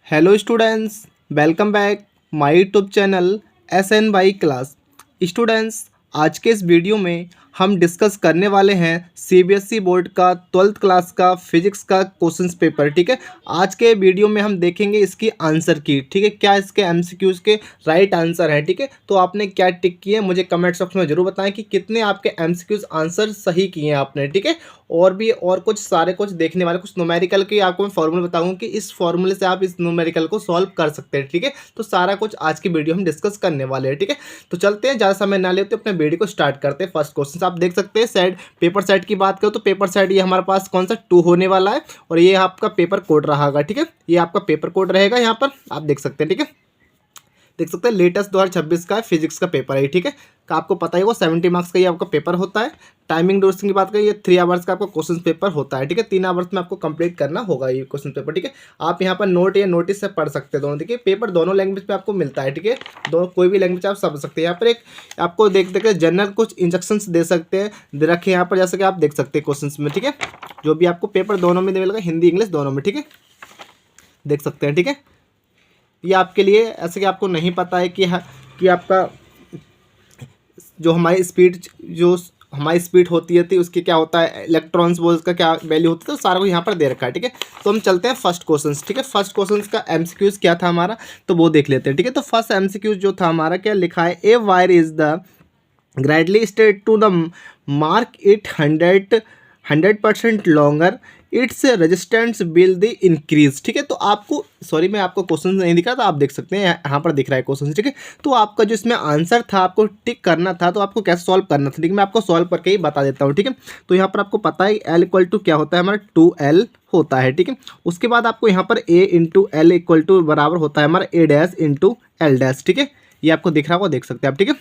Hello students, welcome back my YouTube channel SNY class. Students, आज के इस video में हम डिस्कस करने वाले हैं CBSE बोर्ड का 12th क्लास का फिजिक्स का क्वेश्चंस पेपर। ठीक है, आज के वीडियो में हम देखेंगे इसकी आंसर की। ठीक है, क्या इसके MCQs के राइट आंसर है। ठीक है, तो आपने क्या टिक किए मुझे कमेंट सेक्शन में जरूर बताएं कि कितने आपके MCQs आंसर सही किए हैं आपने। ठीक है, और भी और कुछ सारे कुछ देखने वाले कुछ न्यूमेरिकल के आपको मैं फॉर्मूला बताऊंगा कि इस फॉर्मूले से आप इस न्यूमेरिकल को सॉल्व कर सकते हैं। ठीक है, तो सारा कुछ आज की वीडियो हम डिस्कस करने वाले हैं। ठीक है, तो चलते हैं, ज़्यादा समय ना लेते अपने वीडियो को स्टार्ट करते हैं। फर्स्ट क्वेश्चन आप देख सकते हैं सेट पेपर सेट की बात करो तो पेपर सेट ये हमारे पास कौन सा 2 होने वाला है और ये आपका पेपर कोड रहेगा। ठीक है, ये आपका पेपर कोड रहेगा, यहाँ पर आप देख सकते हैं। ठीक है, देख सकते हैं लेटेस्ट 2026 का फिजिक्स का पेपर है। ठीक है, का आपको पता ही वो 70 मार्क्स का ये आपका पेपर होता है। टाइमिंग ड्यूरेशन की बात करें, ये 3 आवर्स का आपका क्वेश्चन पेपर होता है। ठीक है, 3 आवर्स में आपको कंप्लीट करना होगा ये क्वेश्चन पेपर। ठीक है, आप यहाँ पर नोट या नोटिस से पढ़ सकते हैं दोनों। देखिए, पेपर दोनों लैंग्वेज पे आपको मिलता है। ठीक है, दो कोई भी लैंग्वेज आप समझ सकते हैं। यहाँ पर एक आपको देख देखते जनरल कुछ इंस्ट्रक्शंस दे सकते हैं, दे रखे यहाँ पर, जैसे कि आप देख सकते हैं क्वेश्चन में। ठीक है, जो भी आपको पेपर दोनों में मिलेगा, हिंदी इंग्लिश दोनों में। ठीक है, देख सकते हैं। ठीक है, ये आपके लिए ऐसे कि आपको नहीं पता है कि आपका जो हमारी स्पीड होती है उसकी क्या होता है, इलेक्ट्रॉन्स वो उसका क्या वैल्यू होती है, तो सारा कुछ यहाँ पर दे रखा है। ठीक है, तो हम चलते हैं फर्स्ट क्वेश्चन। ठीक है, फर्स्ट क्वेश्चन का MCQs क्या था हमारा, तो वो देख लेते हैं। ठीक है, तो फर्स्ट MCQs जो था हमारा, क्या लिखा है, a wire is the gradually straight to the mark it 100% longer its resistance will the increase. ठीक है, तो आपको सॉरी मैं आपको क्वेश्चन नहीं दिखा, तो आप देख सकते हैं यहाँ पर दिख रहा है क्वेश्चन। ठीक है, तो आपका जो इसमें आंसर था आपको टिक करना था, तो आपको कैसे सॉल्व करना था। ठीक है, मैं आपको सॉल्व करके ही बता देता हूँ। ठीक है, तो यहाँ पर आपको पता है L इक्वल टू क्या होता है हमारा 2L होता है। ठीक है, उसके बाद आपको यहाँ पर A into L equal to बराबर होता है हमारा A dash into L dash. ठीक है, ये आपको दिख रहा होगा, देख सकते हैं आप। ठीक है,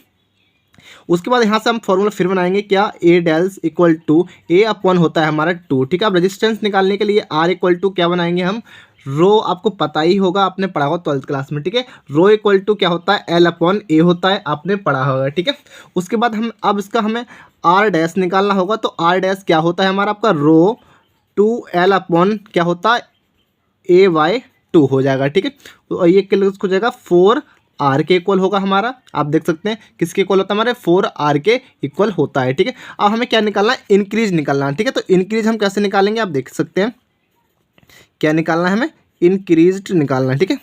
उसके बाद यहाँ से हम फॉर्मूला फिर बनाएंगे, क्या, ए डेल्स इक्वल टू ए अपॉन होता है हमारा 2। ठीक है, अब रेजिस्टेंस निकालने के लिए आर इक्वल टू क्या बनाएंगे हम, रो, आपको पता ही होगा, आपने पढ़ा होगा 12th क्लास में। ठीक है, रो इक्वल टू क्या होता है, एल अपॉन ए होता है, आपने पढ़ा होगा। ठीक है, उसके बाद हम अब इसका हमें आर डैश निकालना होगा, तो आर डैश क्या होता है हमारा आपका रो 2L अपॉन क्या होता है AY2 हो जाएगा। ठीक है, तो ये किलो हो जाएगा 4R के इक्वल होगा हमारा। आप देख सकते हैं किसके इक्वल होता है हमारे 4R के इक्वल होता है। ठीक है, अब हमें क्या निकालना है, इंक्रीज निकालना है। ठीक है, तो इंक्रीज हम कैसे निकालेंगे, आप देख सकते हैं क्या निकालना है, हमें इंक्रीज निकालना है। ठीक है,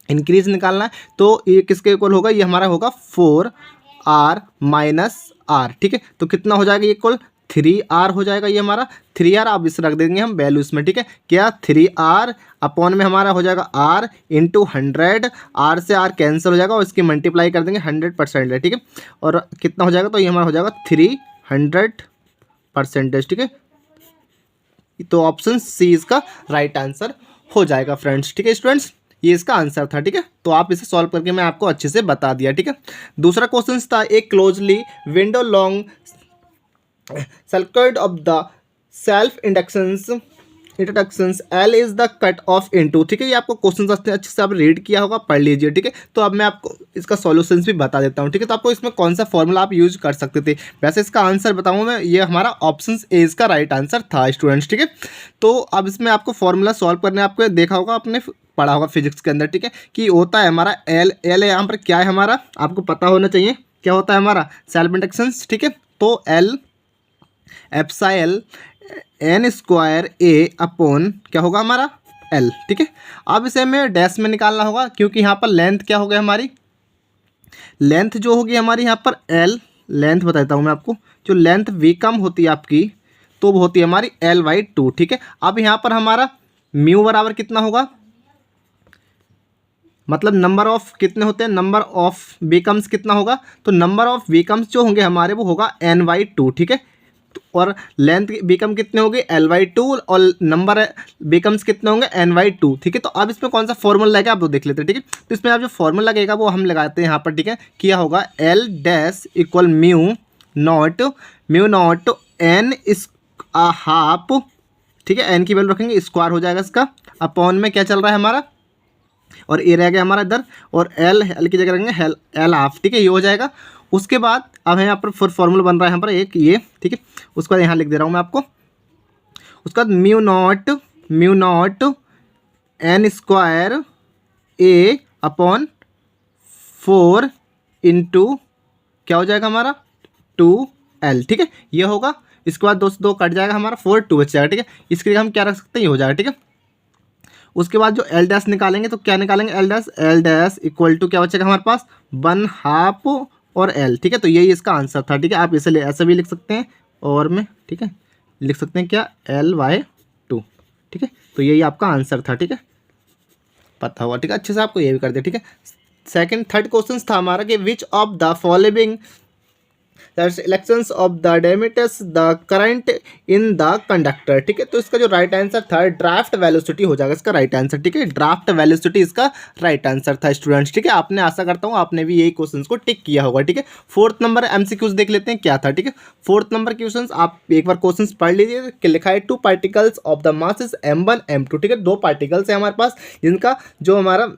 इंक्रीज निकालना है, तो ये किसके इक्वल होगा, ये हमारा होगा 4R माइनस R। ठीक है, तो कितना हो जाएगा, ये इक्वल 3R हो जाएगा ये हमारा 3R। अब इसे रख देंगे हम वैल्यू इसमें। ठीक है, क्या 3R अपॉन में हमारा हो जाएगा R इंटू 100, R से R कैंसिल हो जाएगा और इसकी मल्टीप्लाई कर देंगे 100%। ठीक है, और कितना हो जाएगा, तो ये हमारा हो जाएगा 300%। ठीक है, तो ऑप्शन सी इसका राइट आंसर हो जाएगा फ्रेंड्स। ठीक है स्टूडेंट्स, ये इसका आंसर था। ठीक है, तो आप इसे सॉल्व करके मैं आपको अच्छे से बता दिया। ठीक है, दूसरा क्वेश्चन था, एक closely window long circuit of the self introductions L is the cut off into. ठीक है, ये आपको क्वेश्चन अच्छे से आप रीड किया होगा, पढ़ लीजिए। ठीक है, तो अब मैं आपको इसका सॉल्यूशंस भी बता देता हूँ। ठीक है, तो आपको इसमें कौन सा फॉर्मूला आप यूज कर सकते थे, वैसे इसका आंसर बताऊँ मैं, ये हमारा ऑप्शन ए इसका राइट आंसर था स्टूडेंट्स। ठीक है, तो अब इसमें आपको फॉर्मूला सॉल्व करने आपको देखा होगा, आपने पढ़ा होगा फिजिक्स के अंदर। ठीक है, कि होता है हमारा L यहाँ पर क्या है हमारा, आपको पता होना चाहिए क्या होता है हमारा सेल्फ इंडक्शंस। ठीक है, तो L epsilon N square A upon क्या होगा हमारा L। ठीक है, अब इसे हमें डैश में निकालना होगा, क्योंकि यहाँ पर लेंथ क्या हो गया हमारी, लेंथ जो होगी हमारी यहाँ पर L, लेंथ बताता हूँ मैं आपको, जो लेंथ V कम होती है आपकी, तो वो होती है हमारी L/2। ठीक है, अब यहाँ पर हमारा म्यू बराबर कितना होगा, मतलब नंबर ऑफ कितने होते हैं, नंबर ऑफ बीकम्स कितना होगा, तो नंबर ऑफ बीकम्स जो होंगे हमारे वो होगा N/2। ठीक है, और लेंथ बीकम कितने होंगे L/2 और नंबर बीकम्स कितने होंगे N/2। ठीक है, तो अब इसमें कौन सा फॉर्मूला लगेगा आप वो देख लेते हैं। ठीक है, तो इसमें आप जो फॉर्मूला लगेगा वो हम लगाते हैं यहाँ पर। ठीक है, क्या होगा, L dash equal mu naught N half. ठीक है, N की वैल्यू रखेंगे, स्क्वायर हो जाएगा इसका, अपॉन में क्या चल रहा है हमारा, और ए रह गया हमारा इधर, और L की जगह रखेंगे L हाफ। ठीक है, ये हो जाएगा। उसके बाद अब यहाँ पर फिर फॉर्मूला बन रहा है यहाँ पर एक ये। ठीक है, उसके बाद यहाँ लिख दे रहा हूँ मैं आपको, उसके बाद mu not an square A upon 4 into क्या हो जाएगा हमारा 2L, ठीक है, ये होगा। इसके बाद 2 से 2 कट जाएगा हमारा, 4 2 बच जाएगा, ठीक है। इसके लिए हम क्या रख सकते हैं, ये हो जाएगा, ठीक है। उसके बाद जो एल डैश निकालेंगे तो क्या निकालेंगे, एल डैश इक्वल टू क्या बचेगा हमारे पास 1/2 और एल, ठीक है। तो यही इसका आंसर था, ठीक है। आप इसे ऐसे भी लिख सकते हैं और में, ठीक है, लिख सकते हैं क्या L/2, ठीक है। तो यही आपका आंसर था, ठीक है, पता हुआ, ठीक है। अच्छे से आपको ये भी कर दिया, ठीक है। सेकंड थर्ड क्वेश्चन था हमारा कि which of the following elections of the डेमिटस the current in the conductor, ठीक है। तो इसका जो राइट आंसर था ड्राफ्ट वेलोसिटी हो जाएगा इसका राइट आंसर, ठीक है। ड्राफ्ट वेलोसिटी इसका राइट आंसर था स्टूडेंट्स, ठीक है। आपने आशा करता हूँ आपने भी यही क्वेश्चंस को टिक किया होगा, ठीक है। फोर्थ नंबर एमसीक्यूज देख लेते हैं क्या था, ठीक है। फोर्थ नंबर क्वेश्चन आप एक बार क्वेश्चन पढ़ लीजिए कि लिखा है 2 particles of the mass M1 M2, ठीक है। 2 पार्टिकल्स है हमारे पास जिनका जो हमारा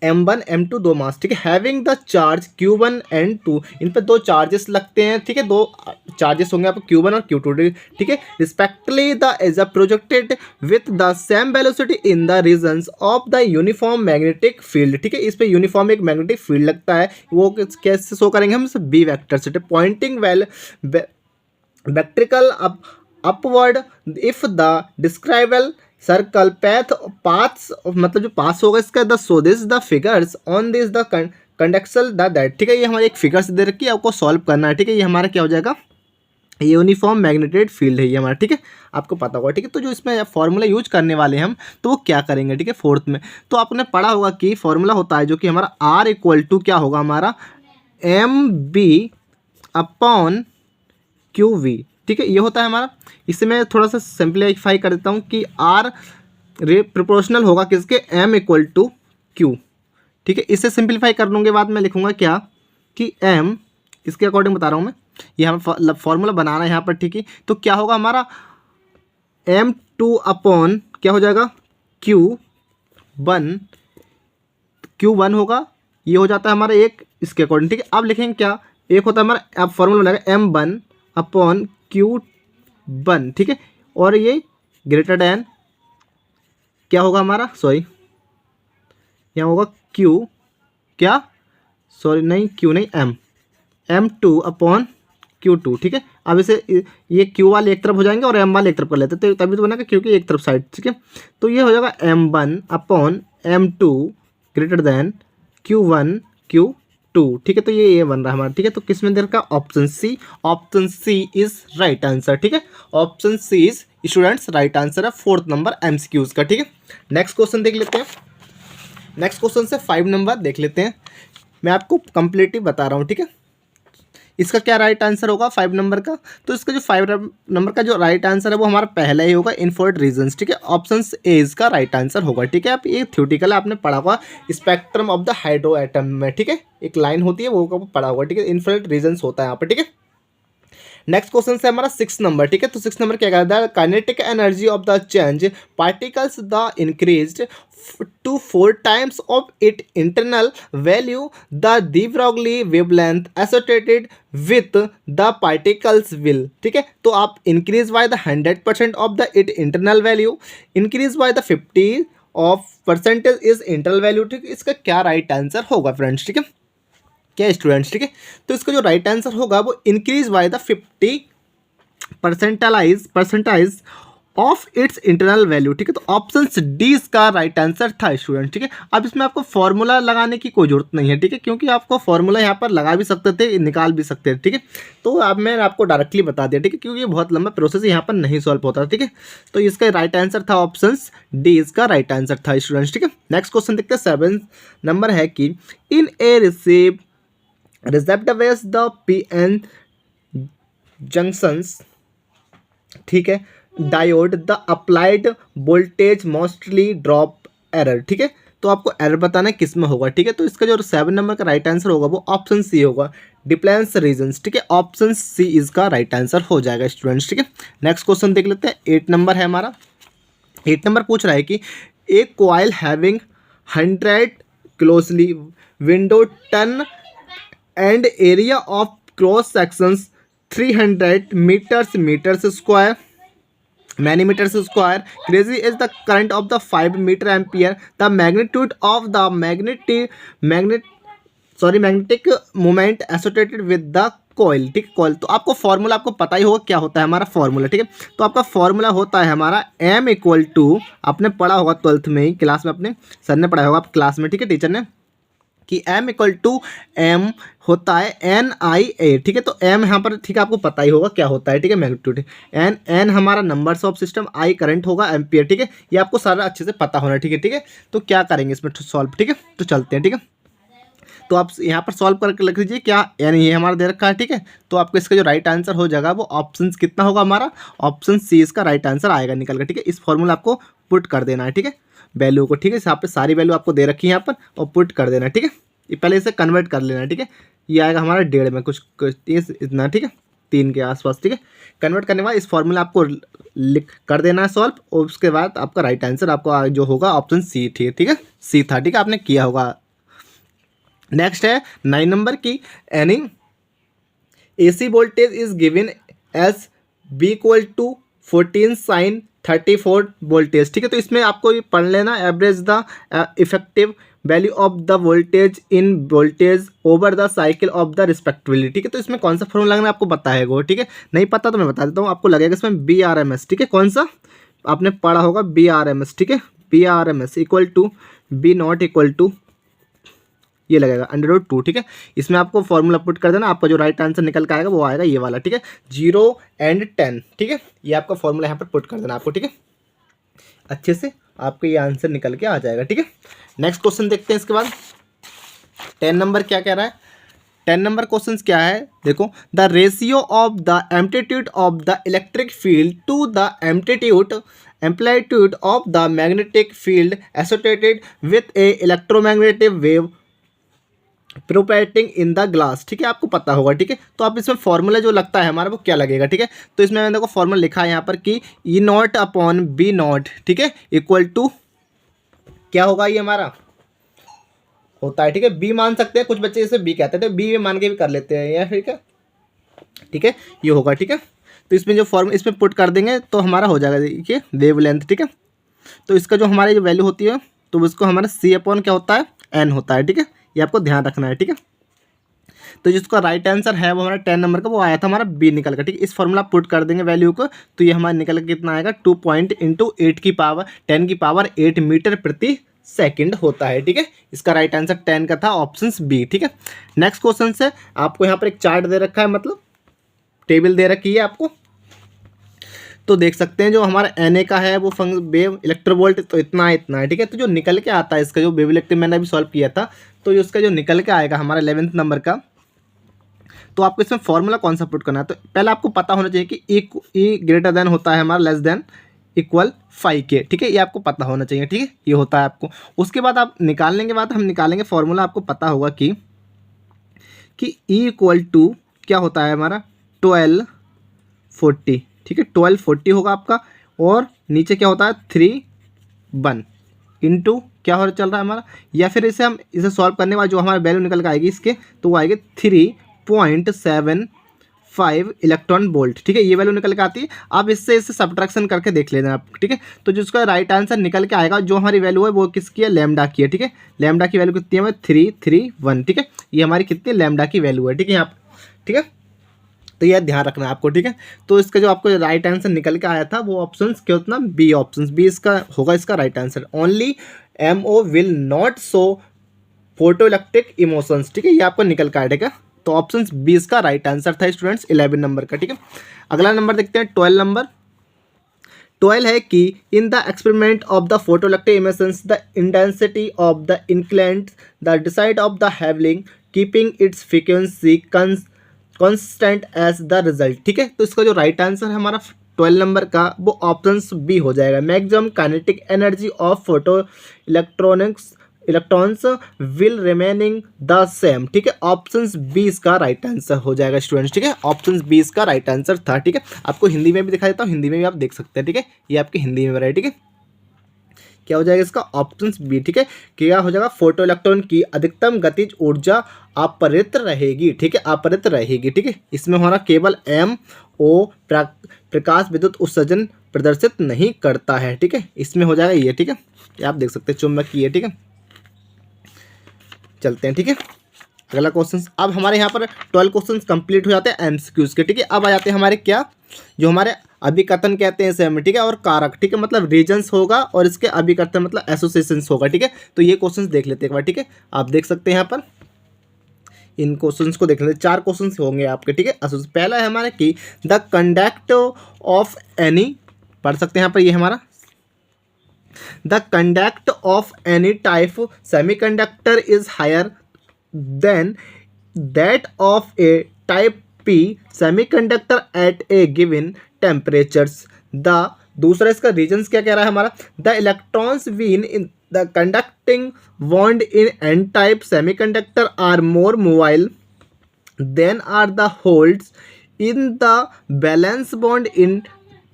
M1 M2 दो मास, ठीक है, having the charge Q1 and 2, इन पे 2 चार्जेस लगते हैं, ठीक है। 2 चार्जेस होंगे आपको Q1 और Q2, ठीक है। Respectively the is projected with the same velocity in the regions of the uniform magnetic field, ठीक है। इस पे यूनिफॉर्म एक मैग्नेटिक फील्ड लगता है, वो कैसे शो करेंगे हम इसे बी वेक्टर से, pointing vertical upward if the describable circle paths मतलब जो पास होगा इसका the so this the figures on this the कंडक्सल द दैट, ठीक है। ये हमारी एक फिगर्स दे रखी है, आपको सॉल्व करना है, ठीक है। ये हमारा क्या हो जाएगा, यूनिफॉर्म मैग्नेटेड फील्ड है ये हमारा, ठीक है, आपको पता होगा, ठीक है। तो जो इसमें फॉर्मूला यूज करने वाले हम तो वो क्या करेंगे, ठीक है। फोर्थ में तो आपने पढ़ा होगा कि फॉर्मूला होता है जो कि हमारा R इक्वल टू क्या होगा हमारा MB अपॉन QV, ठीक है, ये होता है हमारा। इसे मैं थोड़ा सा सिंप्लीफाई कर देता हूँ कि R प्रोपोर्शनल होगा किसके M इक्वल टू Q, ठीक है। इसे सिंप्लीफाई कर लूँगे बाद में लिखूँगा क्या कि M, इसके अकॉर्डिंग बता रहा हूँ मैं, ये हमें फॉर्मूला बनाना है यहाँ पर, ठीक है। तो क्या होगा हमारा M2 अपॉन क्या हो जाएगा Q1 होगा, ये हो जाता है हमारा एक इसके अकॉर्डिंग, ठीक है। अब लिखेंगे क्या, एक होता है हमारा, अब फॉर्मूला बनाएगा M1 अपॉन Q1, ठीक है। और ये ग्रेटर देन क्या होगा हमारा, सॉरी यहाँ होगा Q क्या, सॉरी नहीं Q नहीं M2 अपॉन Q2, ठीक है। अब इसे ये Q वाले एक तरफ हो जाएंगे और M वाले एक तरफ कर लेते हैं, तो तभी तो बनेगा क्योंकि एक तरफ साइड, ठीक है। तो ये हो जाएगा M1 upon M2 greater than Q1 Q2, ठीक है। तो ये बन रहा है हमारा, ठीक है। तो किस में दे रखा, option C is right answer, ठीक है। Option C is students right answer है फोर्थ नंबर MCQs का, ठीक है। नेक्स्ट क्वेश्चन देख लेते हैं। नेक्स्ट क्वेश्चन से 5 नंबर देख लेते हैं, मैं आपको कंप्लीटली बता रहा हूँ, ठीक है। इसका क्या राइट आंसर होगा 5 नंबर का, तो इसका जो 5 नंबर का जो राइट आंसर है वो हमारा पहला ही होगा इनफोर्ड रीजन्स, ठीक है। ऑप्शन ए इसका राइट आंसर होगा, ठीक है। आप ये थ्योरेटिकल आपने पढ़ा होगा spectrum of the hydro atom में, ठीक है, एक लाइन होती है वो पढ़ा होगा, ठीक है। इनफोर्ड रीजन्स होता है यहाँ पर, ठीक है। नेक्स्ट क्वेश्चन से हमारा 6 नंबर, ठीक है। तो 6 नंबर क्या कहता है, kinetic energy of the change particles the increased to 4 times of its internal value the de Broglie wavelength associated with the particles will, ठीक है। तो आप increase by the 100% of the its internal value, increase by the 50 of percentage is internal value, ठीक है। इसका क्या right answer होगा friends, ठीक है, क्या स्टूडेंट्स, ठीक है। तो इसका जो राइट आंसर होगा वो increase by the 50 परसेंटाइज of its internal value, ठीक है। तो ऑप्शन डी इसका राइट आंसर था स्टूडेंट, ठीक है। अब इसमें आपको फॉर्मूला लगाने की कोई जरूरत नहीं है, ठीक है, क्योंकि आपको फॉर्मूला यहाँ पर लगा भी सकते थे, निकाल भी सकते थे, ठीक है। तो अब मैंने आपको डायरेक्टली बता दिया, ठीक है, क्योंकि ये बहुत लंबा प्रोसेस यहाँ पर नहीं सॉल्व होता, ठीक है। तो इसका राइट आंसर था ऑप्शन डी इसका राइट आंसर था स्टूडेंट्स, ठीक है। नेक्स्ट क्वेश्चन देखते हैं 7 नंबर है कि in a receptors the PN junctions, ठीक है, diode the applied voltage mostly drop error, ठीक है। तो आपको एरर बताना है किस में होगा, ठीक है। तो इसका जो 7 नंबर का राइट आंसर होगा वो ऑप्शन सी होगा, डिप्लेंस रीजन्स, ठीक है। ऑप्शन सी इसका राइट आंसर हो जाएगा स्टूडेंट्स, ठीक है। नेक्स्ट क्वेश्चन देख लेते हैं 8 नंबर है हमारा। 8 नंबर पूछ रहा है कि एक coil having 100 closely window turn and area of cross sections 300 meters square many meter square, crazy is the current of the 5 meter ampere, the magnitude of the magnetic moment associated with the coil. ठीक है, coil. तो आपको formula आपको पता ही होगा क्या होता है हमारा फॉर्मूला। ठीक है, तो आपका फॉर्मूला होता है हमारा m इक्वल टू, आपने पढ़ा होगा 12th में ही क्लास में, अपने सर ने पढ़ाया होगा आप क्लास में, ठीक है, टीचर ने, कि m इक्वल टू एम होता है NIA। ठीक है, तो m यहाँ पर, ठीक है, आपको पता ही होगा क्या होता है। ठीक है, मैग्नीट्यूड, n हमारा numbers of system, I current होगा, एम्पियर। ठीक है, ये आपको सारा अच्छे से पता होना है। ठीक है, ठीक है, तो क्या करेंगे इसमें सॉल्व। ठीक है, तो चलते हैं। ठीक है, तो आप यहाँ पर सॉल्व करके लिख लीजिए क्या n ये हमारा दे रखा है। ठीक है, तो आपको इसका जो राइट आंसर हो जाएगा वो ऑप्शन कितना होगा हमारा, ऑप्शन सी इसका राइट आंसर आएगा निकल कर। ठीक है, इस फॉर्मूला आपको पुट कर देना है। ठीक है, वैल्यू को। ठीक है, यहाँ पे सारी वैल्यू आपको दे रखी है यहाँ पर, और पुट कर देना है। ठीक है, ये पहले इसे कन्वर्ट कर लेना है। ठीक है, ये आएगा हमारा 1.5 में कुछ इतना। ठीक है, 3 के आसपास। ठीक है, कन्वर्ट करने के बाद इस फॉर्मूला आपको लिख कर देना है सॉल्व, और उसके बाद आपका राइट आंसर आपको जो होगा ऑप्शन सी। ठीक है, सी था। ठीक है, आपने किया होगा। नेक्स्ट है 9 नंबर की, any AC voltage is given as B equal to 14 sin 34 voltage. ठीक है, तो इसमें आपको ये पढ़ लेना, average the effective value of the voltage in voltage over the cycle of the respectively. ठीक है, तो इसमें कौन सा फॉर्मूला लगना है आपको पता है वो। ठीक है, नहीं पता तो मैं बता देता हूँ, आपको लगेगा इसमें BRMS। ठीक है, कौन सा आपने पढ़ा होगा BRMS। ठीक है, BRMS equal to B not equal to, ये लगेगा √2। ठीक है, इसमें आपको फॉर्मूला पुट कर देना, आपका जो राइट आंसर निकल के आएगा वो आएगा ये वाला। ठीक है, 0 और 10। ठीक है, ये आपका फॉर्मूला यहाँ पर पुट कर देना आपको। ठीक है, अच्छे से आपको ये आंसर निकल के आ जाएगा। ठीक है, नेक्स्ट क्वेश्चन देखते हैं इसके बाद। 10 नंबर क्या कह रहा है, 10 नंबर क्वेश्चन क्या है, देखो, the ratio of the amplitude of the electric field to the amplitude of the magnetic field associated with a electromagnetic wave propagating in the glass. ठीक है, आपको पता होगा। ठीक है, तो आप इसमें फॉर्मूला जो लगता है हमारा वो क्या लगेगा। ठीक है, तो इसमें मैंने देखो फॉर्मूला लिखा है यहाँ पर कि E not upon B not. ठीक है, इक्वल टू क्या होगा, ये हमारा होता है। ठीक है, B मान सकते हैं, कुछ बच्चे इसे B कहते हैं, तो B मान के भी कर लेते हैं यार। ठीक है, ठीक है, ये होगा। ठीक है, तो इसमें जो फॉर्म इसमें पुट कर देंगे तो हमारा हो जाएगा, देखिए, वेव लेंथ। ठीक है, तो इसका जो हमारी जो वैल्यू होती है तो उसको हमारा C अपॉन क्या होता है, N होता है। ठीक है, ये आपको ध्यान रखना है। ठीक है, तो जिसका राइट आंसर है वो हमारा 10 नंबर का वो आया था हमारा B निकल कर। ठीक है, इस फॉर्मूला पुट कर देंगे वैल्यू को, तो ये हमारा निकल के कितना आएगा, 2 पॉइंट इंटू 8 की पावर 10 की पावर 8 मीटर प्रति सेकंड होता है। ठीक है, इसका राइट आंसर 10 का था, ऑप्शन B। ठीक है, नेक्स्ट क्वेश्चन से आपको यहाँ पर एक चार्ट दे रखा है, मतलब टेबल दे रखी है आपको, तो देख सकते हैं जो हमारा Na का है वो वेव इलेक्ट्रोवोल्ट तो इतना है। ठीक है, तो जो निकल के आता है इसका जो वेव इलेक्ट्रिक मैंने अभी सॉल्व किया था, तो जो इसका जो निकल के आएगा हमारा 11th नंबर का, तो आपको इसमें फॉर्मूला कौन सा पुट करना है। तो पहले आपको पता होना चाहिए कि E ग्रेटर देन होता है हमारा लेस देन इक्वल 5K। ठीक है, ये आपको पता होना चाहिए। ठीक है, ये होता है आपको। उसके बाद आप निकालने के बाद हम निकालेंगे फॉर्मूला, आपको पता होगा कि E इक्वल टू क्या होता है हमारा 1240। ठीक है, 1240 होगा आपका, और नीचे क्या होता है 31 इंटू क्या हो चल रहा है हमारा, या फिर इसे सॉल्व करने के बाद जो हमारा वैल्यू निकल के आएगी इसके, तो वो आएगी 3.75 इलेक्ट्रॉन वोल्ट। ठीक है, ये वैल्यू निकल के आती है। आप इसे सब्ट्रैक्शन करके देख लेना आप। ठीक है, तो जिसका राइट आंसर निकल के आएगा, जो हमारी वैल्यू है वो किसकी है, लैम्डा की है। ठीक है, लैम्डा की वैल्यू कितनी है, 331। ठीक है, ये हमारी कितनी लैम्डा की वैल्यू है। ठीक है, यहाँ ठीक है, तो यह ध्यान रखना है आपको। ठीक है, तो इसका जो आपको राइट आंसर निकल के आया था वो ऑप्शन क्या होता है, B ऑप्शन B इसका होगा, इसका right answer. Only MO will not show photo electric emotions. ठीक है, ये आपको निकल के आएगा, तो ऑप्शन B इसका राइट आंसर था स्टूडेंट्स 11 नंबर का। ठीक है, अगला नंबर देखते हैं 12 नंबर। 12 है कि in the experiment of the photo electric emotions the intensity of the incident the decide of the having keeping its frequency constant as the result. ठीक है, तो इसका जो राइट आंसर है हमारा 12 नंबर का वो ऑप्शन B हो जाएगा। Maximum kinetic energy of photo electrons will remaining the same. ठीक है, ऑप्शन B इसका राइट आंसर हो जाएगा स्टूडेंट्स। ठीक है, ऑप्शन B इसका राइट आंसर था। ठीक है, आपको हिंदी में भी दिखा देता हूँ, हिंदी में भी आप देख सकते हैं। ठीक है, ये आपके हिंदी में है। ठीक है, क्या हो जाएगा इसका ऑप्शन बी। ठीक है, क्या हो जाएगा, फोटो इलेक्ट्रॉन की अधिकतम गतिज ऊर्जा अपहृत रहेगी। ठीक है, अपहृत रहेगी। ठीक है, इसमें हमारा केवल एम ओ प्रकाश विद्युत उत्सर्जन प्रदर्शित नहीं करता है। ठीक है, इसमें हो जाएगा ये। ठीक है, आप देख सकते हैं चुंबकीय। ठीक है, चलते हैं। ठीक है, अगला क्वेश्चन। अब हमारे यहाँ पर 12 क्वेश्चन कंप्लीट हो जाते हैं एमसीक्यूज के। ठीक है, अब आ जाते हैं हमारे क्या, जो हमारे अभिकथन कहते हैं इसे हम। ठीक है, और कारक। ठीक है, मतलब रीजन्स होगा और इसके अभिकथन मतलब एसोसिएशंस होगा। ठीक है, तो ये क्वेश्चंस देख लेते हैं एक बार। ठीक है, आप देख सकते हैं यहाँ पर इन क्वेश्चंस को देख लेते हैं। 4 क्वेश्चंस होंगे आपके। ठीक है, पहला है हमारा कि द कंडक्ट ऑफ एनी, पढ़ सकते हैं यहाँ पर, ये हमारा the conduct of any type semiconductor is higher than that of a type P semiconductor at a given temperatures. The दूसरा इसका रीजन्स क्या कह रहा है हमारा, the electrons when in the conducting bond in N type semiconductor are more mobile than are the holds in the balance bond in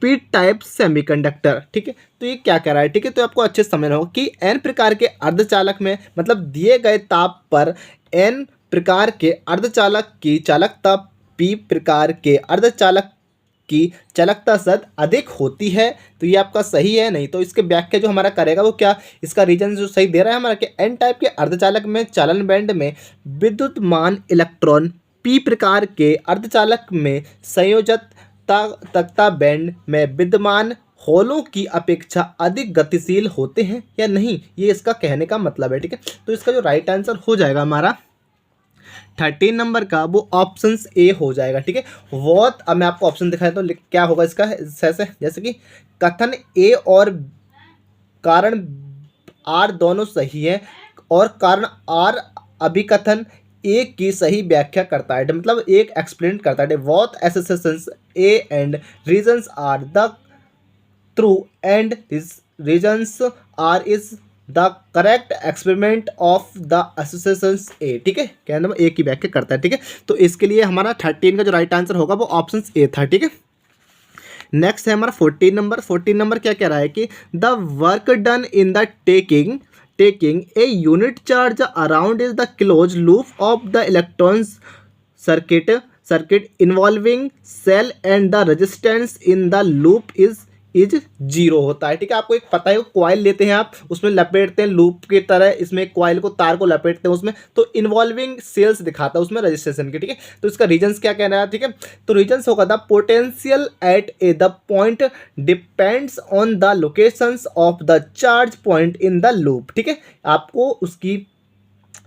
P type semiconductor. ठीक है, तो ये क्या कह रहा है। ठीक है, तो आपको अच्छे से समझना होगा कि एन प्रकार के अर्धचालक में मतलब दिए गए ताप पर एन प्रकार के अर्धचालक की चालकता पी प्रकार के अर्धचालक की चालकता से अधिक होती है। तो ये आपका सही है। नहीं तो इसके व्याख्या जो हमारा करेगा वो क्या, इसका रीजन जो सही दे रहा है हमारा कि एन टाइप के अर्धचालक में चालन बैंड में विद्युतमान इलेक्ट्रॉन पी प्रकार के अर्धचालक में संयोजकता बैंड में विद्यमान होलों की अपेक्षा अधिक गतिशील होते हैं या नहीं, ये इसका कहने का मतलब है। ठीक है, तो इसका जो राइट आंसर हो जाएगा हमारा 13 नंबर का वो ऑप्शन ए हो जाएगा। ठीक है, बहुत। अब मैं आपको ऑप्शन दिखाया तो क्या होगा इसका, जैसे कि कथन ए और कारण आर दोनों सही है और कारण आर अभिकथन ए की सही व्याख्या करता है, मतलब एक एक्सप्लेन करता है। Both associations A and reasons R the true and reasons R is the correct experiment of the associations A. ठीक है, क्या नाम ए की व्याख्या करता है। ठीक है, तो इसके लिए हमारा 13 का जो राइट आंसर होगा वो ऑप्शन ए था। ठीक है, नेक्स्ट है हमारा 14 नंबर। 14 नंबर क्या कह रहा है कि the work done in the taking a unit charge around is the closed loop of the electrons circuit involving cell and the resistance in the loop is zero होता है। ठीक है, आपको एक पता है, कॉइल लेते हैं आप, उसमें लपेटते हैं लूप की तरह, इसमें कॉइल को तार को लपेटते हैं उसमें, तो इन्वॉल्विंग सेल्स दिखाता है उसमें रजिस्ट्रेशन की। ठीक है, तो इसका रीजन्स क्या कहना है। ठीक है, तो रीजन्स होगा the potential at A the point depends on the locations of the charge point in the loop. ठीक है, आपको उसकी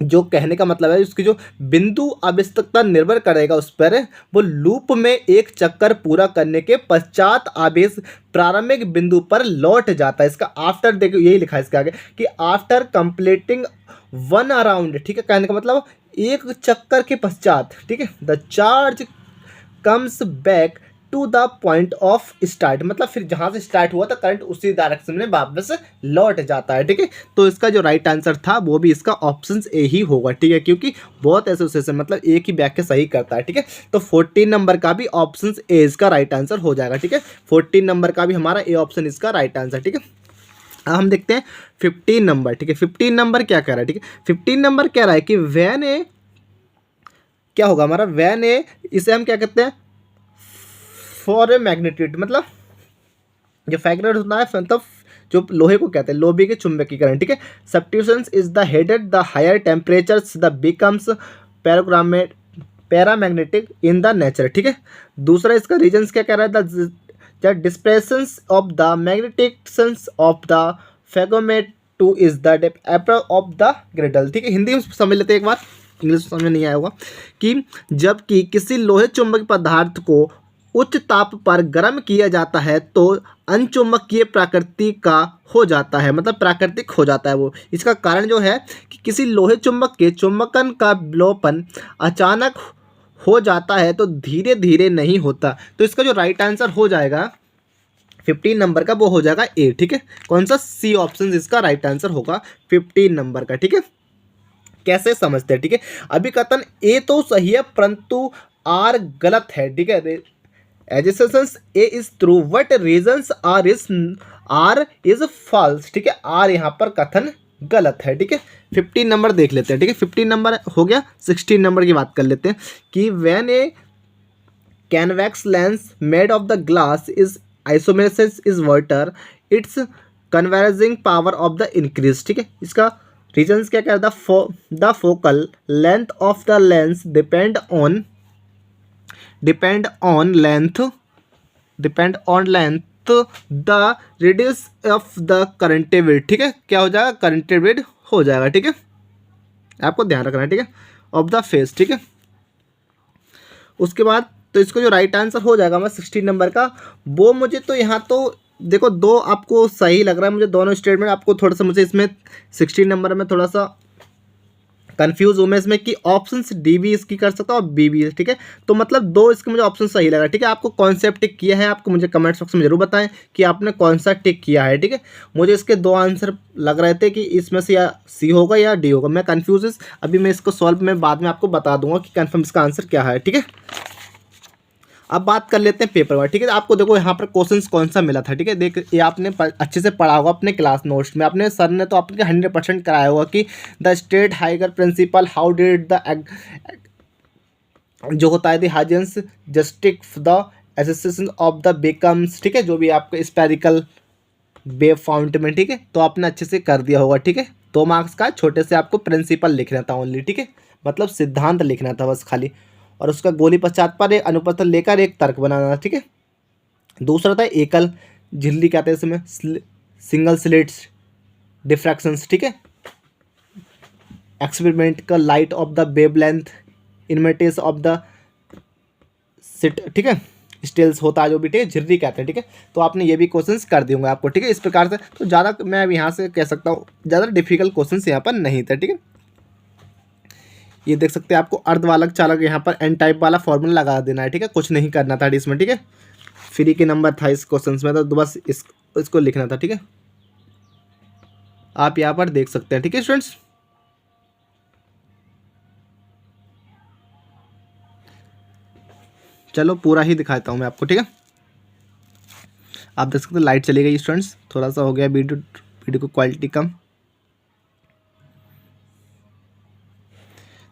जो कहने का मतलब है उसकी जो बिंदु आवेशकता निर्भर करेगा उस पर, वो लूप में एक चक्कर पूरा करने के पश्चात आवेश प्रारंभिक बिंदु पर लौट जाता है। इसका आफ्टर, देखो यही लिखा है इसके आगे कि आफ्टर कंप्लीटिंग वन अराउंड। ठीक है, कहने का मतलब एक चक्कर के पश्चात, ठीक है, the charge comes back to the point of start, मतलब फिर जहाँ से स्टार्ट हुआ था करंट उसी डायरेक्शन में वापस लौट जाता है। ठीक है, तो इसका जो राइट आंसर था वो भी इसका ऑप्शन ए ही होगा। ठीक है, क्योंकि बहुत एसोसिएशन मतलब एक ही व्याख्या सही करता है। ठीक है, तो 14 नंबर का भी ऑप्शन ए इसका राइट आंसर हो जाएगा। ठीक है, 14 नंबर का भी हमारा ए ऑप्शन इसका राइट आंसर। ठीक है, अब हम देखते हैं 15 नंबर। ठीक है, 15 नंबर क्या कह रहा है। ठीक है, 15 नंबर कह रहा है कि वैन ए, क्या होगा हमारा वैन ए, इसे हम क्या कहते हैं फॉर ए मैग्नेट्यूड, मतलब जो फैक्टर होता है मतलब जो लोहे को कहते हैं लोहे के चुंबकीकरण। ठीक है, substitutions is the headed the higher temperatures the becomes paramagnetic in the nature. ठीक है, दूसरा इसका रीजन्स क्या कह रहा है, the displacements of the magnetics of the ferromagnet to is the depth of the cradle. ठीक है, हिंदी में समझ लेते हैं एक बार, इंग्लिश समझ में नहीं आया होगा, कि जबकि किसी लोहे चुंबकीय पदार्थ को उच्च ताप पर गर्म किया जाता है तो अनचुंबकीय प्रकृति का हो जाता है, मतलब प्राकृतिक हो जाता है वो। इसका कारण जो है कि किसी लोहे चुंबक के चुंबकन का विलोपन अचानक हो जाता है तो धीरे धीरे नहीं होता। तो इसका जो राइट आंसर हो जाएगा 15 नंबर का वो हो जाएगा ए। ठीक है, कौन सा, सी ऑप्शन इसका राइट आंसर होगा 15 नंबर का। ठीक है, कैसे समझते हैं। ठीक है, अभी कथन ए तो सही है परंतु आर गलत है। ठीक है, assertions A is true, what reasons R is R is false, ठीक है, आर यहाँ पर कथन गलत है, ठीक है। 15 नंबर देख लेते हैं, ठीक है, 15 नंबर हो गया। 16 नंबर की बात कर लेते हैं कि when A convex lens made of the glass is isomerism is water, its converging power of the increase, ठीक है। इसका रीजन्स क्या कहता है, the focal length of the lens depend on length the radius of the curvature, ठीक है, क्या हो जाएगा, करंटेविड हो जाएगा, ठीक है, आपको ध्यान रखना है, ठीक है, ऑफ द फेस, ठीक है। उसके बाद तो इसको जो राइट आंसर हो जाएगा हमारा 16 नंबर का, वो मुझे तो यहाँ तो देखो दो आपको सही लग रहा है मुझे, दोनों स्टेटमेंट आपको थोड़ा सा मुझे इसमें 16 नंबर में थोड़ा सा कंफ्यूज हूँ मैं इसमें कि ऑप्शन डी भी इसकी कर सकता हूँ और बी भी, ठीक है। तो मतलब दो इसके मुझे ऑप्शन सही लग रहा है, ठीक है। आपको कौन सा टिक किया है, आपको मुझे कमेंट बॉक्स में जरूर बताएं कि आपने कौन सा टिक किया है, ठीक है। मुझे इसके दो आंसर लग रहे थे कि इसमें से या सी होगा या डी होगा, मैं कन्फ्यूज। अभी मैं इसको सॉल्व में बाद में आपको बता दूंगा कि कन्फर्म इसका आंसर क्या है, ठीक है। अब बात कर लेते हैं पेपर वर्क, ठीक है। आपको देखो यहाँ पर क्वेश्चंस कौन सा मिला था, ठीक है। देख ये आपने अच्छे से पढ़ा होगा अपने क्लास नोट्स में, अपने सर ने तो आपके 100% कराया होगा कि द स्टेट हाइगर प्रिंसिपल हाउ डिड द जो होता है the Huygens justify the association of the becomes, ठीक है, जो भी आपके स्पेरिकल वेव फाउंट में, ठीक है। तो आपने अच्छे से कर दिया होगा, ठीक है। 2 मार्क्स का छोटे से आपको प्रिंसिपल लिखना था ओनली, ठीक है, मतलब सिद्धांत लिखना था बस खाली, और उसका गोली पश्चात पर एक अनुपस्थित लेकर एक तर्क बनाना, ठीक है। दूसरा था एकल झिल्ली कहते हैं इसमें, सिंगल स्लिट्स डिफ्रैक्शंस, ठीक है। Experimental light of the wavelength inmates of the slit, ठीक है, स्टेल्स होता है जो भी, ठीक है, झिर्री कहते हैं, ठीक है। तो आपने ये भी क्वेश्चंस कर दिए होंगे आपको, ठीक है, इस प्रकार से। तो ज़्यादा मैं अब यहाँ से कह सकता हूँ ज़्यादा डिफिकल्ट क्वेश्चंस यहाँ पर नहीं थे, ठीक है। ये देख सकते हैं आपको अर्धवालक चालक यहाँ पर एन टाइप वाला फॉर्मूला लगा देना है, ठीक है, कुछ नहीं करना था इसमें, ठीक है। फ्री के नंबर था इस क्वेश्चन में, तो बस इसको लिखना था, ठीक है। आप यहाँ पर देख सकते हैं, ठीक है स्टूडेंट्स। चलो पूरा ही दिखाता हूँ मैं आपको, ठीक है। आप देख सकते हैं लाइट चली गई स्टूडेंट्स, थोड़ा सा हो गया वीडियो को क्वालिटी कम,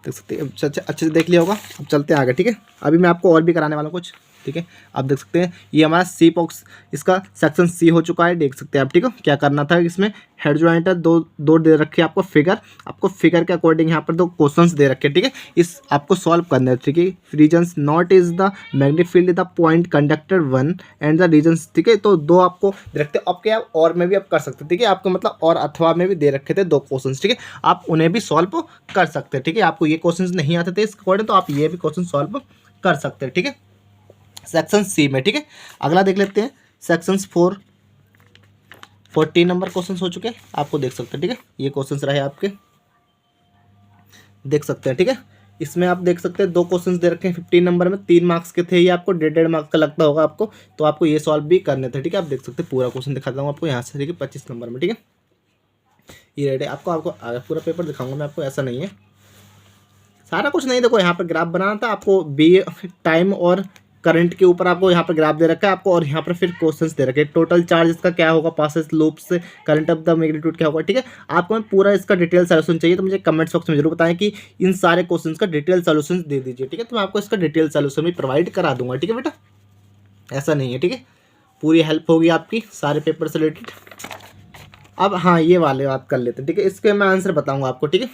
देख सकते हैं अच्छे से देख लिया होगा। अब चलते हैं आगे, ठीक है। अभी मैं आपको और भी कराने वाला हूँ कुछ, ठीक है। आप देख सकते हैं ये हमारा सी बॉक्स, इसका सेक्शन सी हो चुका है, देख सकते हैं आप, ठीक है। क्या करना था, इसमें हेड ज्वाइंटर दो दे रखे आपको फिगर, आपको फिगर के अकॉर्डिंग यहाँ पर 2 क्वेश्चंस दे रखे, ठीक है। इस आपको सॉल्व करना है, ठीक है। Reasons not is the magnetic field the point conductor 1 and the reasons, ठीक है। तो 2 आपको दे रखते हैं, आपके आप और में भी आप कर सकते हैं, ठीक है। आपको मतलब और अथवा में भी दे रखे थे 2 क्वेश्चन, ठीक है। आप उन्हें भी सॉल्व कर सकते हैं, ठीक है। आपको ये क्वेश्चन नहीं आते थे इसके अकॉर्डिंग, तो आप ये भी क्वेश्चन सॉल्व कर सकते हैं, ठीक है, सेक्शन सी में, ठीक है। अगला देख लेते हैं सेक्शन 14 नंबर क्वेश्चन हो चुके हैं, आपको देख सकते हैं, ठीक है। ये क्वेश्चन रहे आपके, देख सकते हैं, ठीक है। इसमें आप देख सकते हैं 2 क्वेश्चंस दे रखे हैं 15 नंबर में, 3 मार्क्स के थे ये, आपको 1.5 मार्क्स का लगता होगा आपको, तो आपको ये सॉल्व भी करने थे, ठीक है। आप देख सकते हैं पूरा क्वेश्चन दिखाता हूँ आपको यहाँ से, ठीक है, 25 नंबर में, ठीक है। ये रेडी आपको आगे पूरा पेपर दिखाऊंगा मैं आपको, ऐसा नहीं है सारा कुछ नहीं। देखो यहाँ पर ग्राफ बनाना था आपको, बी टाइम और करंट के ऊपर आपको यहाँ पर ग्राफ दे रखा है आपको, और यहाँ पर फिर क्वेश्चंस दे रखे हैं। टोटल चार्ज इसका क्या होगा, पासेस लूप से करंट ऑफ द मैग्नीट्यूड क्या होगा, ठीक है। आपको मैं पूरा इसका डिटेल सोल्यूशन चाहिए तो मुझे कमेंट्स बॉक्स में जरूर बताएं कि इन सारे क्वेश्चंस का डिटेल सोल्यूशन दे दीजिए, ठीक है। तो मैं आपको इसका डिटेल सोल्यूशन भी प्रोवाइड करा दूंगा, ठीक है बेटा, ऐसा नहीं है, ठीक है। पूरी हेल्प होगी आपकी सारे पेपर से रिलेटेड। अब हाँ ये वाले बात कर लेते हैं, ठीक है। इसके मैं आंसर बताऊँगा आपको, ठीक है।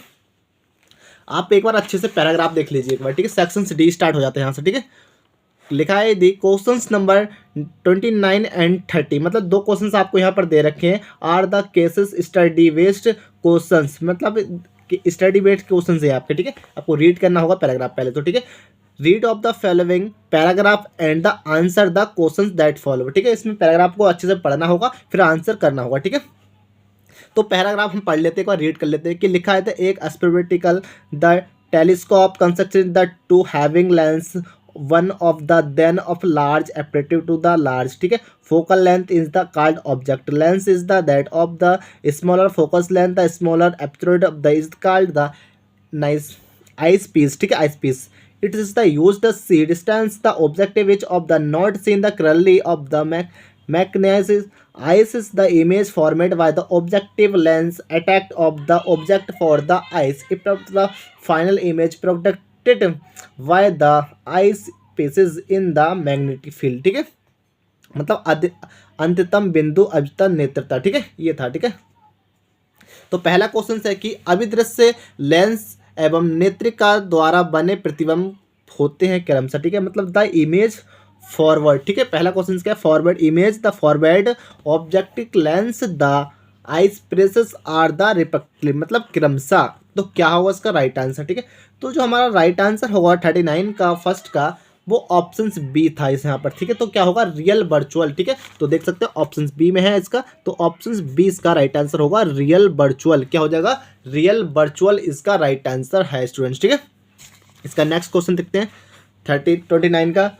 आप एक बार अच्छे से पैराग्राफ देख लीजिए एक बार, ठीक है। सेक्शन से डी स्टार्ट हो जाते हैं यहाँ से, ठीक है। लिखा है दी क्वेश्चंस नंबर 29 एंड 30, मतलब 2 क्वेश्चंस आपको यहाँ पर दे रखे हैं। Are the cases study based questions, मतलब स्टडी बेस्ड क्वेश्चंस है आपके, ठीक है। आपको रीड करना होगा पैराग्राफ पहले तो, ठीक है। Read of the following paragraph and the answer the questions that follow, ठीक है। इसमें पैराग्राफ को अच्छे से पढ़ना होगा, फिर आंसर करना होगा, ठीक है। तो पैराग्राफ हम पढ़ लेते हैं, एक बार रीड कर लेते हैं कि लिखा है एक experimental the telescope constructed the two having lens one of the then of large aperture to the large, ठीक है। Focal length is the called object lens is the that of the smaller focus length the smaller aperture of the is called the nice ice piece, ठीक है, eyepiece. It is the use the see distance the objective which of the not seen the curly of the mechanism Eyes is the image formed by the objective lens attack of the object for the eyes. If the final image projected by the eyes pieces in the magnetic field. ठीक है, मतलब अंततम बिंदु अभितम नेत्रता। ठीक है, ये था। ठीक है, तो पहला क्वेश्चन है कि अभिदृश्य लेंस एवं नेत्रिका द्वारा बने प्रतिबिंब होते हैं क्रमशः। ठीक है, मतलब द इमेज फॉरवर्ड। ठीक है, पहला क्वेश्चन क्या है, forward image the forward objective lens the eyes presses are the respectively, मतलब क्रमशः। तो क्या होगा इसका राइट आंसर। ठीक है, तो जो हमारा राइट आंसर होगा 39 का फर्स्ट का वो ऑप्शन बी था इस यहाँ पर। ठीक है, तो क्या होगा, रियल वर्चुअल। ठीक है, तो देख सकते हो ऑप्शन बी में है इसका, तो ऑप्शन बी इसका राइट आंसर होगा, रियल वर्चुअल। क्या हो जाएगा, रियल वर्चुअल इसका राइट आंसर है स्टूडेंट्स। ठीक है, इसका नेक्स्ट क्वेश्चन देखते हैं 29 का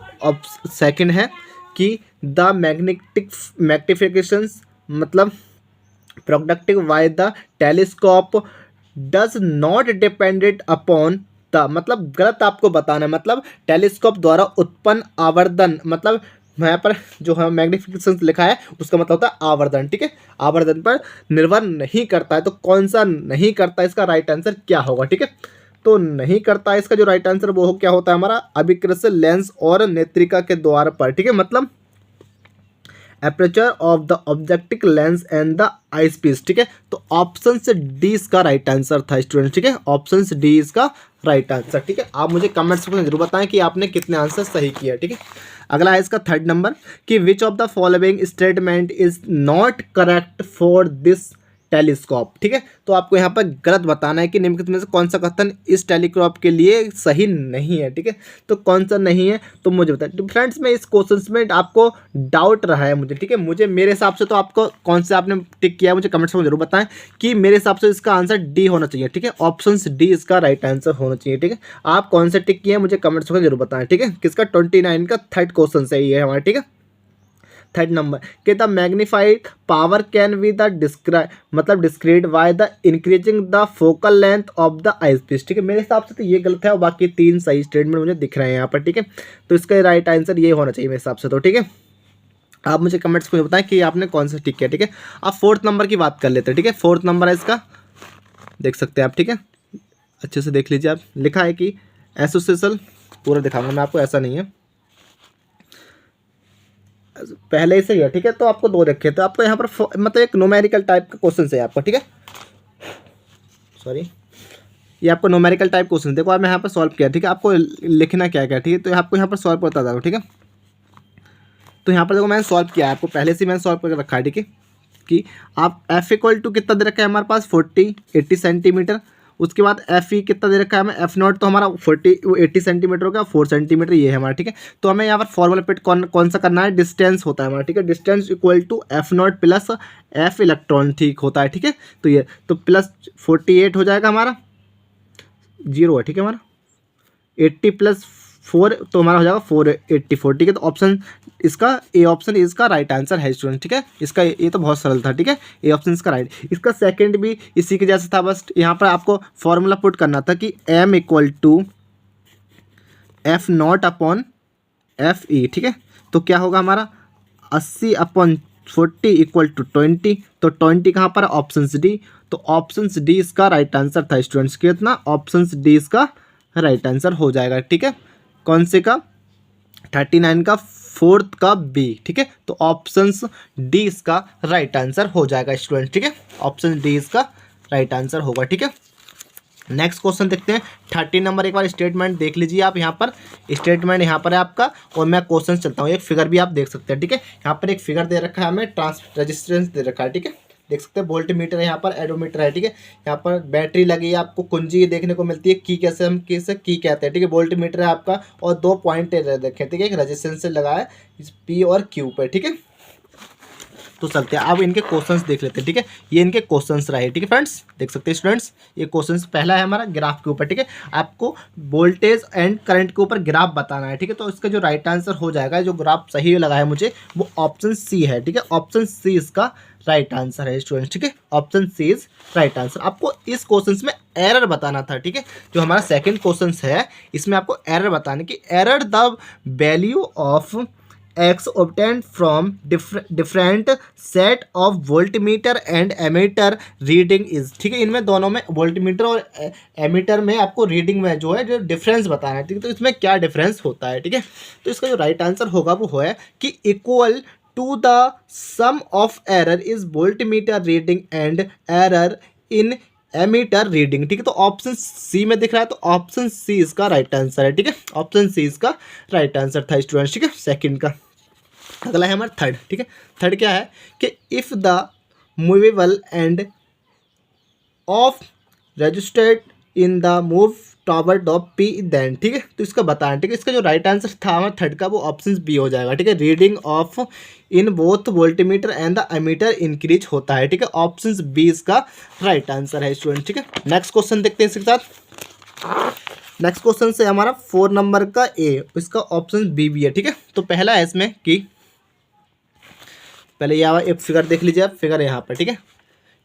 सेकंड है कि द मैग्नेटिक मैग्निफिकेशंस मतलब productive by the telescope does not depended upon the, मतलब गलत आपको बताना है, मतलब टेलीस्कोप द्वारा उत्पन्न आवर्धन, मतलब यहाँ पर जो है मैग्निफिकेशन लिखा है उसका मतलब होता है आवर्धन। ठीक है, आवर्धन पर निर्भर नहीं करता है, तो कौन सा नहीं करता है, इसका राइट आंसर क्या होगा। ठीक है, तो नहीं करता है इसका जो राइट आंसर वो क्या होता है हमारा, अभिकृत लेंस और नेत्रिका के द्वार पर। ठीक है, मतलब aperture of the objective lens and the ice piece. ठीक है, तो ऑप्शन से डी इसका राइट आंसर था स्टूडेंट। ठीक है, ऑप्शन से डी इसका राइट आंसर। ठीक है, आप मुझे कमेंट्स में जरूर बताएं कि आपने कितने आंसर सही किया। ठीक है, अगला है इसका थर्ड नंबर कि which of the following statement is not correct for this telescope. ठीक है, तो आपको यहाँ पर गलत बताना है कि निम्नलिखित में से कौन सा कथन इस टेलीस्कोप के लिए सही नहीं है। ठीक है, तो कौन सा नहीं है तो मुझे बताएं। तो फ्रेंड्स में इस क्वेश्चन में आपको डाउट रहा है मुझे। ठीक है, मुझे मेरे हिसाब से तो आपको कौन से आपने टिक किया है मुझे कमेंट्स में जरूर बताएं कि मेरे हिसाब से इसका आंसर डी होना चाहिए। ठीक है, ऑप्शन डी इसका राइट आंसर होना चाहिए। ठीक है, आप कौन से टिक किए हैं मुझे कमेंट्स में जरूर बताएं। ठीक है, किसका 29 का थर्ड क्वेश्चन सही है हमारा। ठीक है, थर्ड नंबर कि the magnified power can be the describe मतलब describe by the increasing the focal length of the ice piece. ठीक है, मेरे हिसाब से तो ये गलत है और बाकी तीन सही स्टेटमेंट मुझे दिख रहे हैं यहाँ पर। ठीक है, तो इसका राइट आंसर ये होना चाहिए मेरे हिसाब से। तो ठीक है, आप मुझे कमेंट्स में बताएं कि आपने कौन सा टिक किया। ठीक है, आप फोर्थ नंबर की बात कर लेते हैं। ठीक है, फोर्थ नंबर है इसका, देख सकते हैं आप। ठीक है, अच्छे से देख लीजिए आप, लिखा है कि एसोसिएशन, पूरा दिखाऊंगा मैं आपको, ऐसा नहीं है पहले ही से ही है। ठीक है, तो आपको दो रखे तो आपको यहाँ पर मतलब एक न्यूमेरिकल टाइप का क्वेश्चन है आपको। ठीक है, सॉरी, ये आपको न्यूमेरिकल टाइप क्वेश्चन देखो आप मैं यहाँ पर सॉल्व किया। ठीक है, आपको लिखना क्या क्या। ठीक है, तो आपको यहाँ पर सॉल्व करता था। ठीक है, तो यहाँ पर देखो मैंने सॉल्व किया है, आपको पहले से मैंने सॉल्व करके रखा है। ठीक है, कि आप एफ इक्वल टू कितना दे रखा है हमारे पास 80 सेंटीमीटर। उसके बाद एफ ई कितना दे रखा है हमें, एफ नॉट तो हमारा 80 सेंटीमीटर हो गया, 4 सेंटीमीटर ये है हमारा। ठीक है, तो हमें यहाँ पर फॉर्मूला फिट कौन सा करना है, डिस्टेंस होता है हमारा। ठीक है, distance equal to F not plus F electron ठीक होता है। ठीक है, तो ये तो प्लस 48 हो जाएगा हमारा, 0 है। ठीक है, हमारा 80 प्लस 4 तो हमारा हो जाएगा 484। ठीक है, तो ऑप्शन इसका ए ऑप्शन इसका राइट आंसर है स्टूडेंट। ठीक है, इसका ये तो बहुत सरल था। ठीक है, ए ऑप्शन इसका राइट। इसका सेकंड भी इसी के जैसा था, बस यहाँ पर आपको फॉर्मूला पुट करना था कि M equal to F not upon F E. ठीक है, तो क्या होगा हमारा 80 अपॉन 40 इक्वल टू 20, तो 20 कहाँ पर, ऑप्शन डी। तो ऑप्शन डी इसका राइट आंसर था स्टूडेंट्स। कितना, ऑप्शन डी इसका राइट आंसर हो जाएगा। ठीक है, कौन से का, 39 का फोर्थ का बी। ठीक है, तो ऑप्शन डी इसका राइट आंसर हो जाएगा स्टूडेंट। ठीक है, ऑप्शन डी इसका राइट आंसर होगा। ठीक है, नेक्स्ट क्वेश्चन देखते हैं 30 नंबर। एक बार स्टेटमेंट देख लीजिए आप, यहाँ पर स्टेटमेंट यहाँ पर है आपका और मैं क्वेश्चन चलता हूँ। एक फिगर भी आप देख सकते हैं। ठीक है, यहाँ पर एक फिगर दे रखा है हमें, रेजिस्टेंस दे रखा है। ठीक है, देख सकते हैं वोल्ट मीटर है, यहाँ पर एडोमीटर है। ठीक है, यहाँ पर बैटरी लगी है, आपको कुंजी देखने को मिलती है, की कैसे हम किसे की कहते हैं। ठीक है, वोल्ट मीटर है आपका और 2 पॉइंट देखें। ठीक है, एक रेजिस्टेंस से लगा है पी और क्यू पे। ठीक है, तो चलते हैं अब इनके क्वेश्चंस देख लेते हैं। ठीक है, ये इनके क्वेश्चंस रहे। ठीक है फ्रेंड्स, देख सकते हैं स्टूडेंट्स, ये क्वेश्चंस पहला है हमारा ग्राफ के ऊपर। ठीक है, आपको वोल्टेज एंड करंट के ऊपर ग्राफ बताना है। ठीक है, तो इसका जो राइट आंसर हो जाएगा, जो ग्राफ सही लगा है मुझे, वो ऑप्शन सी है। ठीक है, ऑप्शन सी इसका राइट आंसर है स्टूडेंट्स। ठीक है, option C is right answer. आपको इस क्वेश्चन में एरर बताना था। ठीक है, जो हमारा सेकंड क्वेश्चन है इसमें आपको एरर बताने की, error the value of x obtained from different set of voltmeter and ammeter reading is। ठीक है, इनमें दोनों में वोल्टमीटर और एमीटर में आपको रीडिंग में जो है जो डिफरेंस बताना है। ठीक है, तो इसमें क्या डिफरेंस होता है। ठीक है, तो इसका जो राइट आंसर होगा वो है कि equal to the sum of error is voltmeter reading and error in ammeter reading. ठीक है, तो ऑप्शन सी में दिख रहा है, तो ऑप्शन सी इसका राइट आंसर है। ठीक है, ऑप्शन सी इसका राइट आंसर था स्टूडेंट्स। ठीक है, सेकंड का। अगला है हमारा थर्ड। ठीक है, थर्ड क्या है कि if the movable end of registered in the move toward of P then. ठीक है, तो इसका बताना। ठीक है, इसका जो राइट आंसर था हमारा थर्ड का वो ऑप्शन बी हो जाएगा। ठीक है, reading of in both voltmeter and the ammeter increase होता है। ठीक है, ऑप्शन बी इसका राइट आंसर है स्टूडेंट। ठीक है, नेक्स्ट क्वेश्चन देखते हैं इसके साथ। नेक्स्ट क्वेश्चन से हमारा 4 नंबर का ए, इसका ऑप्शन बी भी है। ठीक है, तो पहला है इसमें कि पहले ये एक फिगर देख लीजिए आप, फिगर है यहाँ पर। ठीक है,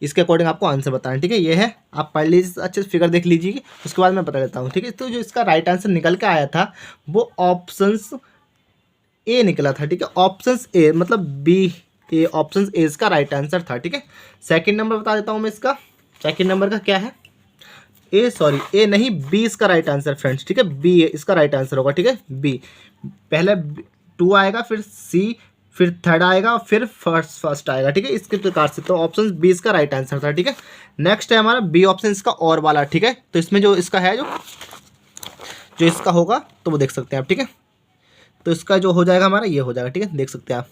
इसके अकॉर्डिंग आपको आंसर बताना है। ठीक है, ये है, आप पढ़ लीजिए अच्छे से, फिगर देख लीजिए, उसके बाद मैं बता देता हूँ। ठीक है, तो जो इसका राइट आंसर निकल के आया था वो ऑप्शंस ए निकला था। ठीक है, ऑप्शंस ए मतलब बी, ए ऑप्शंस ए इसका राइट आंसर था। ठीक है, सेकंड नंबर बता देता हूँ मैं इसका। सेकंड नंबर का क्या है, ए सॉरी ए नहीं, बी इसका राइट आंसर फ्रेंड्स। ठीक है, बी इसका राइट आंसर होगा। ठीक है, बी पहले 2 आएगा, फिर सी, फिर थर्ड आएगा, फिर फर्स्ट आएगा। ठीक है, इसके प्रकार से तो ऑप्शन बी इसका राइट आंसर था। ठीक है, नेक्स्ट है हमारा बी ऑप्शन इसका और वाला। ठीक है, तो इसमें जो इसका है जो इसका होगा तो वो देख सकते हैं आप। ठीक है, तो इसका जो हो जाएगा हमारा ये हो जाएगा। ठीक है, देख सकते हैं आप।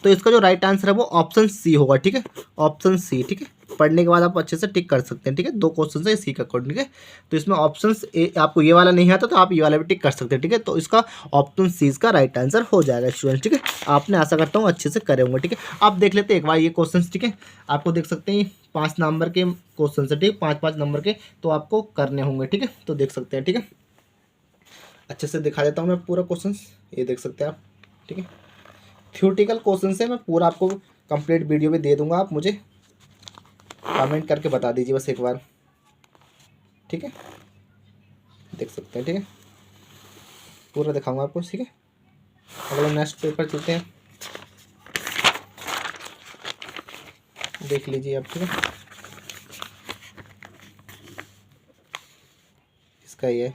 तो इसका जो राइट आंसर है वो ऑप्शन सी होगा। ठीक है, ऑप्शन सी। ठीक है, पढ़ने के बाद आप अच्छे से टिक कर सकते हैं। ठीक है, 2 क्वेश्चन है इसी का अकॉर्डिंग। ठीक है, तो इसमें ऑप्शन ए, आपको ये वाला नहीं आता तो आप ये वाला भी टिक कर सकते हैं। ठीक है, तो इसका ऑप्शन सी इसका राइट आंसर हो जाएगा स्टूडेंट। ठीक है, आपने आशा करता हूँ अच्छे से करे होंगे। ठीक है, आप देख लेते हैं एक बार ये क्वेश्चन। ठीक है, आपको देख सकते हैं 5 नंबर के क्वेश्चन है। ठीक है, 5-5 नंबर के तो आपको करने होंगे। ठीक है, तो देख सकते हैं। ठीक है, अच्छे से दिखा देता हूँ मैं पूरा क्वेश्चन, ये देख सकते हैं आप। ठीक है, थ्योरेटिकल क्वेश्चन से मैं पूरा आपको कंप्लीट वीडियो में दे दूंगा, आप मुझे कमेंट करके बता दीजिए बस एक बार। ठीक है, देख सकते हैं। ठीक है, पूरा दिखाऊंगा आपको। ठीक है, अगला नेक्स्ट पेपर चलते हैं, देख लीजिए आप। ठीक है, इसका ये है,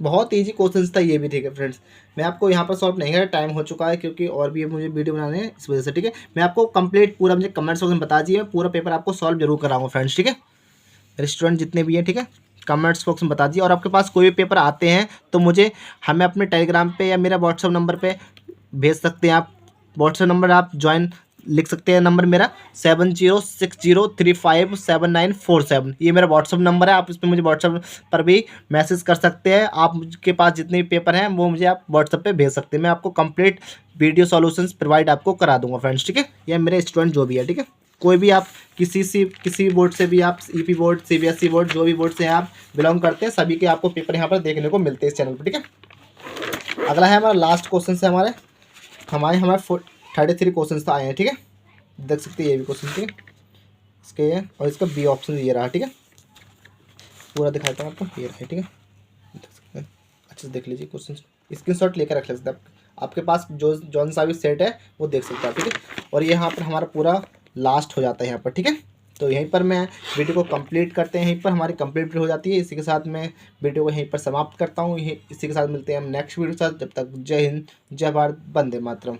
बहुत इजी क्वेश्चन था ये भी। ठीक है फ्रेंड्स, मैं आपको यहाँ पर सॉल्व नहीं कर, टाइम हो चुका है क्योंकि और भी मुझे वीडियो बनाने हैं इस वजह से। ठीक है, मैं आपको कंप्लीट पूरा मुझे कमेंट सेक्शन में बता दीजिए, पूरा पेपर आपको सॉल्व जरूर कराऊंगा फ्रेंड्स। ठीक है, रेस्टोरेंट जितने भी हैं। ठीक है, कमेंट्स बॉक्स में बता दीजिए, और आपके पास कोई भी पेपर आते हैं तो मुझे हमें अपने टेलीग्राम पे या मेरा व्हाट्सअप नंबर पे भेज सकते हैं आप। व्हाट्सअप नंबर आप ज्वाइन लिख सकते हैं, नंबर मेरा 7060357947, ये मेरा व्हाट्सअप नंबर है। आप इस पर मुझे व्हाट्सअप पर भी मैसेज कर सकते हैं। आपके पास जितने भी पेपर हैं वो मुझे आप व्हाट्सअप पे भेज सकते हैं, मैं आपको कंप्लीट वीडियो सॉल्यूशंस प्रोवाइड आपको करा दूंगा फ्रेंड्स। ठीक है, ये मेरे स्टूडेंट जो भी है। ठीक है, कोई भी आप किसी भी बोर्ड से भी, आप ईपी बोर्ड, सीबीएसई बोर्ड, जो भी बोर्ड से आप बिलोंग करते हैं, सभी के आपको पेपर यहाँ पर देखने को मिलते हैं इस चैनल पर। ठीक है, अगला है हमारा लास्ट क्वेश्चन से हमारे 33 क्वेश्चन तो आए हैं। ठीक है, देख सकते हैं ये भी क्वेश्चन। ठीक है, इसके और इसका बी ऑप्शन ये रहा। ठीक है, पूरा दिखाता हूँ आपको, ये रहा है। ठीक है, देख सकते हैं, अच्छे से देख लीजिए क्वेश्चन, स्क्रीनशॉट लेकर रख सकते हैं आप। आपके पास जो जौन सा भी सेट है वो देख सकते हैं आप। ठीक है, और ये यहाँ पर हमारा पूरा लास्ट हो जाता है यहाँ पर। ठीक है, तो यहीं पर मैं वीडियो को कंप्लीट करते हैं, यहीं पर हमारी कंप्लीट हो जाती है। इसी के साथ मैं वीडियो को यहीं पर समाप्त करता हूँ। इसी के साथ मिलते हैं हम नेक्स्ट वीडियो के साथ। जब तक जय हिंद, जय भारत, वंदे मातरम।